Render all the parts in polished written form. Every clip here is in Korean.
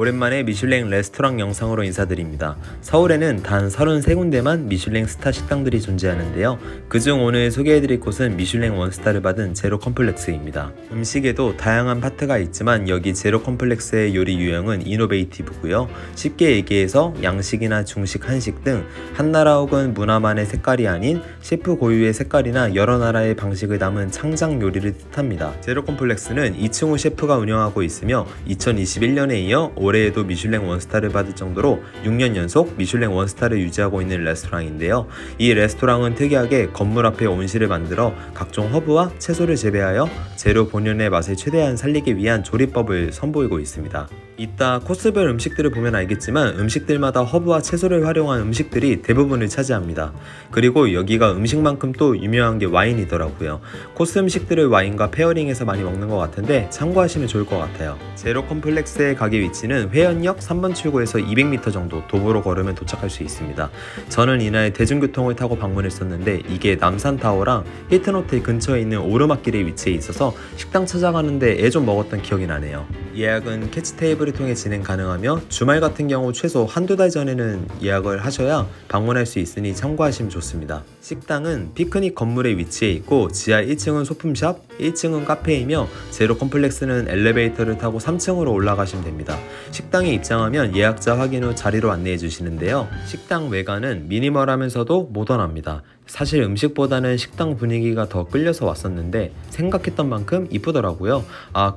오랜만에 미슐랭 레스토랑 영상으로 인사드립니다. 서울에는 단 33군데만 미슐랭 스타 식당들이 존재하는데요. 그중 오늘 소개해드릴 곳은 미슐랭 원스타를 받은 제로 컴플렉스입니다. 음식에도 다양한 파트가 있지만 여기 제로 컴플렉스의 요리 유형은 이노베이티브고요. 쉽게 얘기해서 양식이나 중식, 한식 등 한 나라 혹은 문화만의 색깔이 아닌 셰프 고유의 색깔이나 여러 나라의 방식을 담은 창작 요리를 뜻합니다. 제로 컴플렉스는 이충우 셰프가 운영하고 있으며 2021년에 이어 올해에도 미슐랭 원스타를 받을 정도로 6년 연속 미슐랭 원스타를 유지하고 있는 레스토랑인데요. 이 레스토랑은 특이하게 건물 앞에 온실을 만들어 각종 허브와 채소를 재배하여 재료 본연의 맛을 최대한 살리기 위한 조리법을 선보이고 있습니다. 이따 코스별 음식들을 보면 알겠지만 음식들마다 허브와 채소를 활용한 음식들이 대부분을 차지합니다. 그리고 여기가 음식만큼 또 유명한 게 와인이더라고요. 코스 음식들을 와인과 페어링해서 많이 먹는 것 같은데 참고하시면 좋을 것 같아요. 제로 컴플렉스의 가게 위치는 회원역 3번 출구에서 200m 정도 도보로 걸으면 도착할 수 있습니다. 저는 이날 대중교통을 타고 방문했었는데 이게 남산타워랑 힐튼호텔 근처에 있는 오르막길에 위치해 있어서 식당 찾아가는데 애 좀 먹었던 기억이 나네요. 예약은 캐치 테이블을 통해 진행 가능하며 주말 같은 경우 최소 한두 달 전에는 예약을 하셔야 방문할 수 있으니 참고하시면 좋습니다. 식당은 피크닉 건물에 위치해 있고 지하 1층은 소품샵, 1층은 카페이며 제로 컴플렉스는 엘리베이터를 타고 3층으로 올라가시면 됩니다. 식당에 입장하면 예약자 확인 후 자리로 안내해 주시는데요. 식당 외관은 미니멀하면서도 모던합니다. 사실 음식보다는 식당 분위기가 더 끌려서 왔었는데 생각했던 만큼 이쁘더라고요.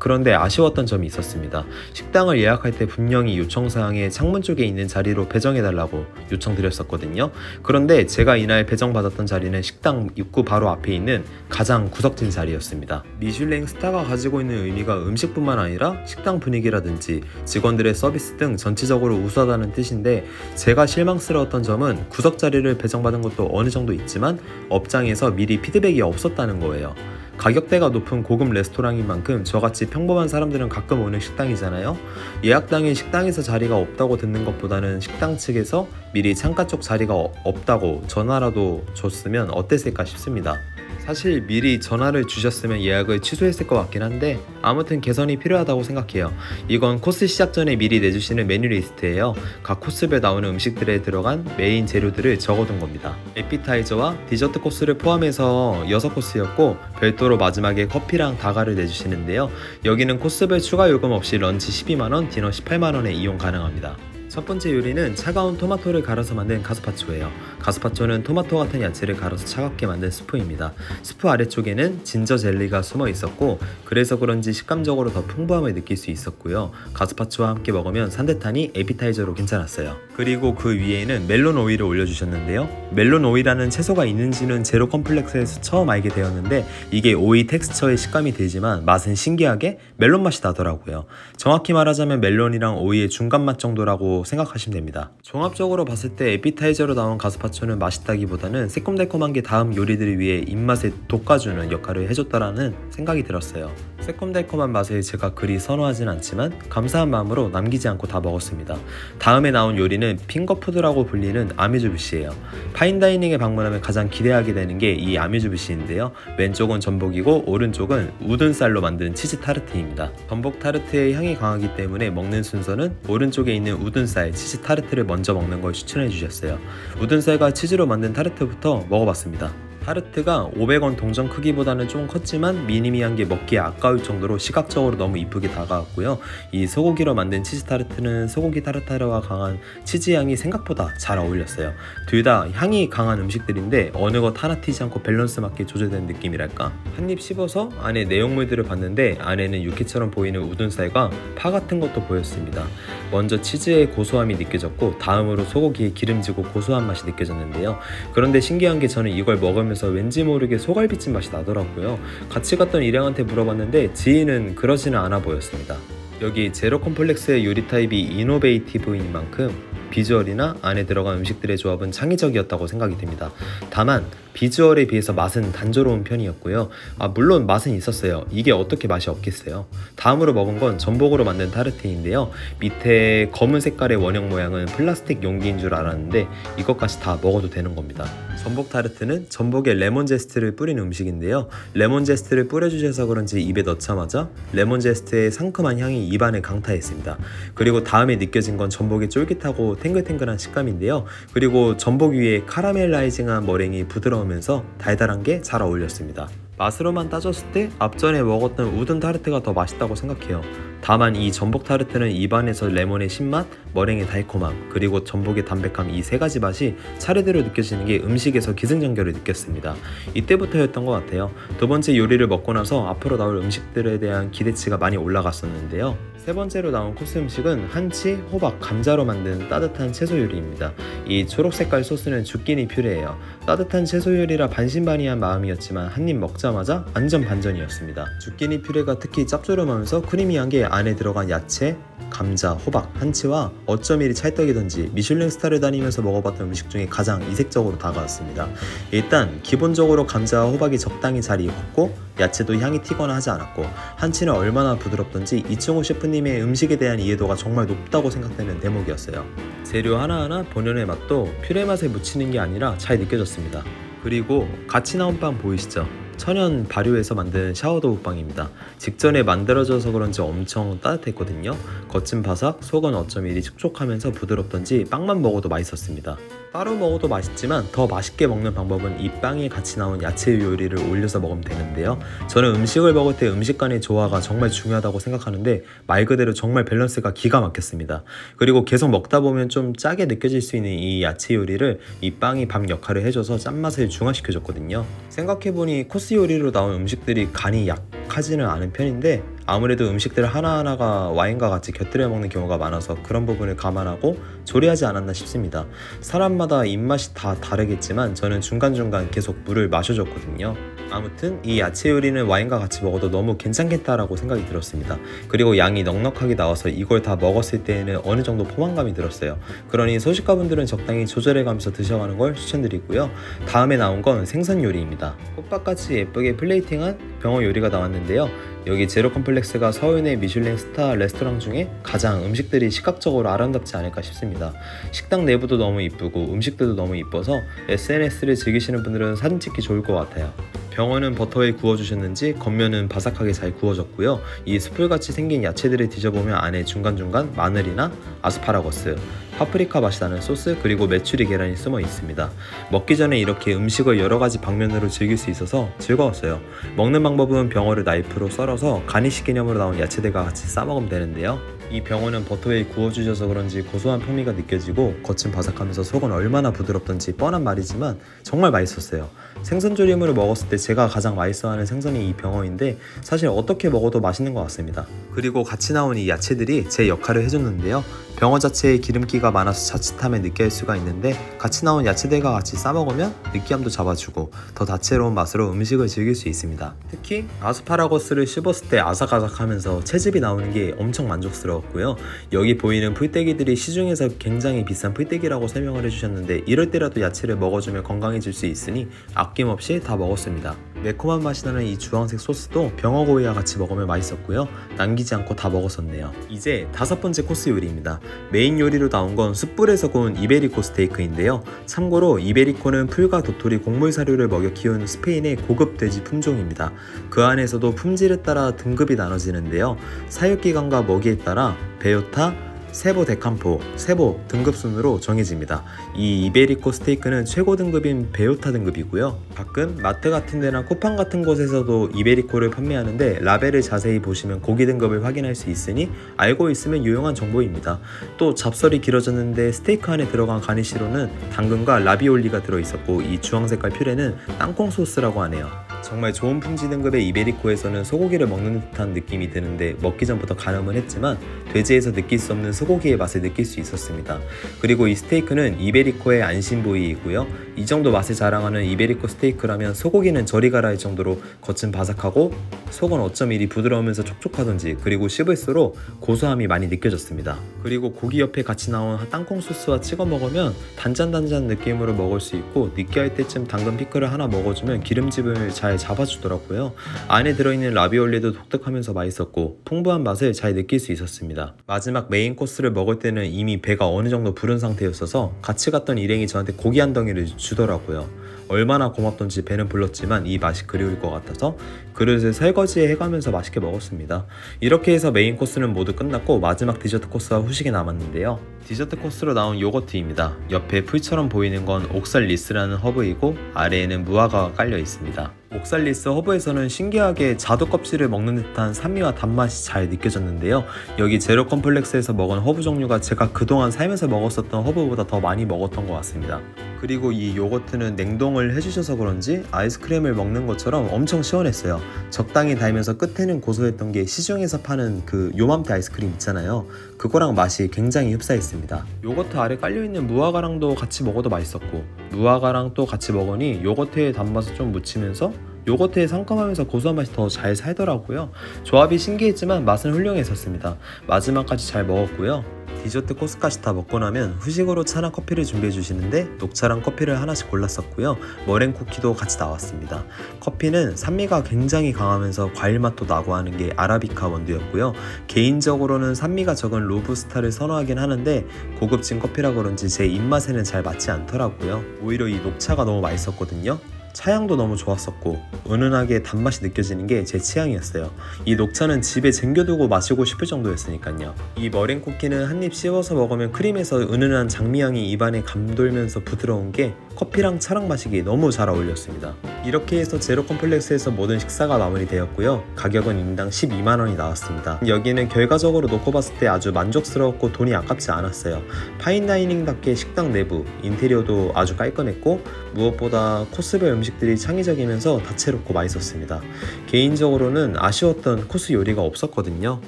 그런데 아쉬웠던 점이 있었습니다. 식당을 예약할 때 분명히 요청사항에 창문 쪽에 있는 자리로 배정해달라고 요청드렸었거든요. 그런데 제가 이날 배정받았던 자리는 식당 입구 바로 앞에 있는 가장 구석진 자리였습니다. 미슐랭 스타가 가지고 있는 의미가 음식뿐만 아니라 식당 분위기라든지 직원들의 서비스 등 전체적으로 우수하다는 뜻인데 제가 실망스러웠던 점은 구석 자리를 배정받은 것도 어느 정도 있지만 업장에서 미리 피드백이 없었다는 거예요. 가격대가 높은 고급 레스토랑인 만큼 저같이 평범한 사람들은 가끔 오는 식당이잖아요. 예약 당일 식당에서 자리가 없다고 듣는 것보다는 식당 측에서 미리 창가 쪽 자리가 없다고 전화라도 줬으면 어땠을까 싶습니다. 사실 미리 전화를 주셨으면 예약을 취소했을 것 같긴 한데 아무튼 개선이 필요하다고 생각해요. 이건 코스 시작 전에 미리 내주시는 메뉴 리스트예요. 각 코스별 나오는 음식들에 들어간 메인 재료들을 적어둔 겁니다. 에피타이저와 디저트 코스를 포함해서 6코스였고 별도로 마지막에 커피랑 다가를 내주시는데요. 여기는 코스별 추가 요금 없이 런치 12만원, 디너 18만원에 이용 가능합니다. 첫 번째 요리는 차가운 토마토를 갈아서 만든 가스파초예요. 가스파초는 토마토 같은 야채를 갈아서 차갑게 만든 스프입니다. 스프 아래쪽에는 진저 젤리가 숨어 있었고 그래서 그런지 식감적으로 더 풍부함을 느낄 수 있었고요. 가스파초와 함께 먹으면 산뜻하니 에피타이저로 괜찮았어요. 그리고 그 위에는 멜론 오일을 올려주셨는데요. 멜론 오일이라는 채소가 있는지는 제로 컴플렉스에서 처음 알게 되었는데 이게 오이 텍스처의 식감이 들지만 맛은 신기하게 멜론 맛이 나더라고요. 정확히 말하자면 멜론이랑 오이의 중간 맛 정도라고 생각하시면 됩니다. 종합적으로 봤을 때 에피타이저로 나온 가스파초는 맛있다기보다는 새콤달콤한 게 다음 요리들을 위해 입맛에 돋궈주는 역할을 해줬다라는 생각이 들었어요. 새콤달콤한 맛을 제가 그리 선호하진 않지만 감사한 마음으로 남기지 않고 다 먹었습니다. 다음에 나온 요리는 핑거푸드라고 불리는 아뮤즈부시예요. 파인다이닝에 방문하면 가장 기대하게 되는 게 이 아뮤즈부시인데요. 왼쪽은 전복이고 오른쪽은 우둔살로 만든 치즈 타르트입니다. 전복 타르트의 향이 강하기 때문에 먹는 순서는 오른쪽에 있는 우둔살 치즈 타르트를 먼저 먹는 걸 추천해 주셨어요. 우둔살과 치즈로 만든 타르트부터 먹어봤습니다. 타르트가 500원 동전 크기보다는 좀 컸지만 미니미한 게 먹기에 아까울 정도로 시각적으로 너무 이쁘게 다가왔고요. 이 소고기로 만든 치즈 타르트는 소고기 타르타르와 강한 치즈 향이 생각보다 잘 어울렸어요. 둘 다 향이 강한 음식들인데 어느 것 하나 튀지 않고 밸런스 맞게 조절된 느낌이랄까? 한 입 씹어서 안에 내용물들을 봤는데 안에는 육회처럼 보이는 우둔살과 파 같은 것도 보였습니다. 먼저 치즈의 고소함이 느껴졌고 다음으로 소고기의 기름지고 고소한 맛이 느껴졌는데요. 그런데 신기한 게 저는 이걸 먹으면서 왠지 모르게 소갈비찜 맛이 나더라고요. 같이 갔던 일행한테 물어봤는데 지인은 그러지는 않아 보였습니다. 여기 제로 컴플렉스의 요리 타입이 이노베이티브인 만큼 비주얼이나 안에 들어간 음식들의 조합은 창의적이었다고 생각이 듭니다. 다만 비주얼에 비해서 맛은 단조로운 편이었고요. 물론 맛은 있었어요. 이게 어떻게 맛이 없겠어요. 다음으로 먹은 건 전복으로 만든 타르트인데요. 밑에 검은 색깔의 원형 모양은 플라스틱 용기인 줄 알았는데 이것까지 다 먹어도 되는 겁니다. 전복 타르트는 전복에 레몬 제스트를 뿌린 음식인데요. 레몬 제스트를 뿌려주셔서 그런지 입에 넣자마자 레몬 제스트의 상큼한 향이 입안을 강타했습니다. 그리고 다음에 느껴진 건 전복이 쫄깃하고 탱글탱글한 식감인데요. 그리고 전복 위에 카라멜라이징한 머랭이 부드러우면서 달달한 게 잘 어울렸습니다. 맛으로만 따졌을 때 앞전에 먹었던 우든 타르트가 더 맛있다고 생각해요. 다만 이 전복 타르트는 입안에서 레몬의 신맛, 머랭의 달콤함, 그리고 전복의 담백함 이 세 가지 맛이 차례대로 느껴지는 게 음식에서 기승전결을 느꼈습니다. 이때부터였던 것 같아요. 두 번째 요리를 먹고 나서 앞으로 나올 음식들에 대한 기대치가 많이 올라갔었는데요. 세 번째로 나온 코스 음식은 한치, 호박, 감자로 만든 따뜻한 채소 요리입니다. 이 초록색깔 소스는 주끼니 퓨레예요. 따뜻한 채소 요리라 반신반의한 마음이었지만 한 입 먹자마자 완전 반전이었습니다. 주끼니 퓨레가 특히 짭조름하면서 크리미한 게 안에 들어간 야채, 감자, 호박, 한치와 어쩜 이리 찰떡이던지 미슐랭 스타를 다니면서 먹어봤던 음식 중에 가장 이색적으로 다가왔습니다. 일단 기본적으로 감자와 호박이 적당히 잘 익었고 야채도 향이 튀거나 하지 않았고 한치는 얼마나 부드럽던지 이충호 셰프님의 음식에 대한 이해도가 정말 높다고 생각되는 대목이었어요. 재료 하나하나 본연의 맛도 퓨레 맛에 묻히는 게 아니라 잘 느껴졌습니다. 그리고 같이 나온 빵 보이시죠? 천연 발효해서 만든 샤워도우빵입니다. 직전에 만들어져서 그런지 엄청 따뜻했거든요. 겉은 바삭, 속은 어쩜 이리 촉촉하면서 부드럽던지 빵만 먹어도 맛있었습니다. 따로 먹어도 맛있지만 더 맛있게 먹는 방법은 이 빵에 같이 나온 야채 요리를 올려서 먹으면 되는데요. 저는 음식을 먹을 때 음식 간의 조화가 정말 중요하다고 생각하는데 말 그대로 정말 밸런스가 기가 막혔습니다. 그리고 계속 먹다 보면 좀 짜게 느껴질 수 있는 이 야채 요리를 이 빵이 밥 역할을 해줘서 짠맛을 중화시켜줬거든요. 생각해보니 코스 요리로 나온 음식들이 간이 약하지는 않은 편인데 아무래도 음식들 하나하나가 와인과 같이 곁들여 먹는 경우가 많아서 그런 부분을 감안하고 조리하지 않았나 싶습니다. 사람마다 입맛이 다 다르겠지만 저는 중간중간 계속 물을 마셔줬거든요. 아무튼 이 야채 요리는 와인과 같이 먹어도 너무 괜찮겠다라고 생각이 들었습니다. 그리고 양이 넉넉하게 나와서 이걸 다 먹었을 때에는 어느 정도 포만감이 들었어요. 그러니 소식가분들은 적당히 조절해가면서 드셔가는 걸 추천드리고요. 다음에 나온 건 생선 요리입니다. 꽃밭같이 예쁘게 플레이팅한 병어 요리가 나왔는데요. 여기 제로 컴플렉스가 서울 내 미슐랭 스타 레스토랑 중에 가장 음식들이 시각적으로 아름답지 않을까 싶습니다. 식당 내부도 너무 이쁘고 음식들도 너무 이뻐서 SNS를 즐기시는 분들은 사진 찍기 좋을 것 같아요. 병어는 버터에 구워주셨는지 겉면은 바삭하게 잘 구워졌고요. 이 숯불같이 생긴 야채들을 뒤져보면 안에 중간중간 마늘이나 아스파라거스, 파프리카 맛이 나는 소스, 그리고 메추리 계란이 숨어 있습니다. 먹기 전에 이렇게 음식을 여러가지 방면으로 즐길 수 있어서 즐거웠어요. 먹는 방법은 병어를 나이프로 썰어서 가니쉬 개념으로 나온 야채들과 같이 싸먹으면 되는데요. 이 병어는 버터에 구워주셔서 그런지 고소한 풍미가 느껴지고 겉은 바삭하면서 속은 얼마나 부드럽던지 뻔한 말이지만 정말 맛있었어요. 생선조림으로 먹었을 때 제가 가장 맛있어하는 생선이 이 병어인데 사실 어떻게 먹어도 맛있는 것 같습니다. 그리고 같이 나온 이 야채들이 제 역할을 해줬는데요. 병어 자체에 기름기가 많아서 자칫하면 느끼할 수가 있는데 같이 나온 야채들과 같이 싸먹으면 느끼함도 잡아주고 더 다채로운 맛으로 음식을 즐길 수 있습니다. 특히 아스파라거스를 씹었을 때 아삭아삭하면서 채즙이 나오는 게 엄청 만족스러웠고요. 여기 보이는 풀떼기들이 시중에서 굉장히 비싼 풀떼기라고 설명을 해주셨는데 이럴 때라도 야채를 먹어주면 건강해질 수 있으니 아낌없이 다 먹었습니다. 매콤한 맛이 나는 이 주황색 소스도 병어구이와 같이 먹으면 맛있었고요. 남기지 않고 다 먹었었네요. 이제 다섯 번째 코스 요리입니다. 메인 요리로 나온 건 숯불에서 구운 이베리코 스테이크인데요. 참고로 이베리코는 풀과 도토리 곡물 사료를 먹여 키운 스페인의 고급 돼지 품종입니다. 그 안에서도 품질에 따라 등급이 나눠지는데요. 사육기간과 먹이에 따라 베요타, 세보 데캄포, 세보 등급순으로 정해집니다. 이 이베리코 스테이크는 최고 등급인 베요타 등급이고요. 가끔 마트 같은 데나 쿠팡 같은 곳에서도 이베리코를 판매하는데 라벨을 자세히 보시면 고기 등급을 확인할 수 있으니 알고 있으면 유용한 정보입니다. 또 잡설이 길어졌는데 스테이크 안에 들어간 가니쉬로는 당근과 라비올리가 들어있었고 이 주황색깔 퓨레는 땅콩 소스라고 하네요. 정말 좋은 품질 등급의 이베리코에서는 소고기를 먹는 듯한 느낌이 드는데 먹기 전부터 가늠은 했지만 돼지에서 느낄 수 없는 소고기의 맛을 느낄 수 있었습니다. 그리고 이 스테이크는 이베리코의 안심 부위이고요. 이 정도 맛을 자랑하는 이베리코 스테이크라면 소고기는 저리 가라 할 정도로 겉은 바삭하고 속은 어쩜 이리 부드러우면서 촉촉하던지, 그리고 씹을수록 고소함이 많이 느껴졌습니다. 그리고 고기 옆에 같이 나온 땅콩 소스와 찍어 먹으면 단짠단짠 느낌으로 먹을 수 있고, 느끼할 때쯤 당근 피클을 하나 먹어주면 기름집을 잘 잡아주더라고요. 안에 들어있는 라비올리도 독특하면서 맛있었고 풍부한 맛을 잘 느낄 수 있었습니다. 마지막 메인 코스를 먹을 때는 이미 배가 어느 정도 부른 상태였어서 같이 갔던 일행이 저한테 고기 한 덩이를 주더라고요. 얼마나 고맙던지 배는 불렀지만 이 맛이 그리울 것 같아서 그릇을 설거지 해가면서 맛있게 먹었습니다. 이렇게 해서 메인 코스는 모두 끝났고 마지막 디저트 코스와 후식이 남았는데요. 디저트 코스로 나온 요거트입니다. 옆에 풀처럼 보이는 건 옥살리스라는 허브이고 아래에는 무화과가 깔려 있습니다. 옥살리스 허브에서는 신기하게 자두 껍질을 먹는 듯한 산미와 단맛이 잘 느껴졌는데요. 여기 제로 컴플렉스에서 먹은 허브 종류가 제가 그동안 살면서 먹었었던 허브보다 더 많이 먹었던 것 같습니다. 그리고 이 요거트는 냉동을 해주셔서 그런지 아이스크림을 먹는 것처럼 엄청 시원했어요. 적당히 달면서 끝에는 고소했던 게 시중에서 파는 그 요맘때 아이스크림 있잖아요. 그거랑 맛이 굉장히 흡사했습니다. 요거트 아래 깔려있는 무화과랑도 같이 먹어도 맛있었고, 무화과랑 또 같이 먹으니 요거트의 단맛을 좀 묻히면서 요거트의 상큼하면서 고소한 맛이 더 잘 살더라고요. 조합이 신기했지만 맛은 훌륭했었습니다. 마지막까지 잘 먹었고요. 디저트 코스까지 다 먹고 나면 후식으로 차랑 커피를 준비해 주시는데 녹차랑 커피를 하나씩 골랐었고요. 머랭 쿠키도 같이 나왔습니다. 커피는 산미가 굉장히 강하면서 과일 맛도 나고 하는 게 아라비카 원두였고요. 개인적으로는 산미가 적은 로부스타를 선호하긴 하는데 고급진 커피라 그런지 제 입맛에는 잘 맞지 않더라고요. 오히려 이 녹차가 너무 맛있었거든요. 차향도 너무 좋았었고 은은하게 단맛이 느껴지는 게 제 취향이었어요. 이 녹차는 집에 쟁겨두고 마시고 싶을 정도였으니까요. 이 머랭 쿠키는 한 입 씹어서 먹으면 크림에서 은은한 장미향이 입안에 감돌면서 부드러운 게 커피랑 차랑 마시기 너무 잘 어울렸습니다. 이렇게 해서 제로 컴플렉스에서 모든 식사가 마무리되었고요. 가격은 인당 12만원이 나왔습니다. 여기는 결과적으로 놓고 봤을 때 아주 만족스러웠고 돈이 아깝지 않았어요. 파인다이닝답게 식당 내부, 인테리어도 아주 깔끔했고 무엇보다 코스별 음식들이 창의적이면서 다채롭고 맛있었습니다. 개인적으로는 아쉬웠던 코스 요리가 없었거든요.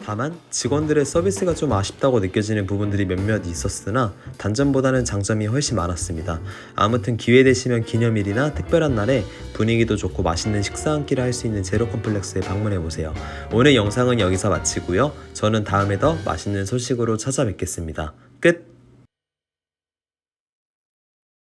다만 직원들의 서비스가 좀 아쉽다고 느껴지는 부분들이 몇몇 있었으나 단점보다는 장점이 훨씬 많았습니다. 아무튼 기회 되시면 기념일이나 특별한 날에 분위기도 좋고 맛있는 식사 한 끼를 할 수 있는 제로 컴플렉스에 방문해보세요. 오늘 영상은 여기서 마치고요. 저는 다음에 더 맛있는 소식으로 찾아뵙겠습니다. 끝!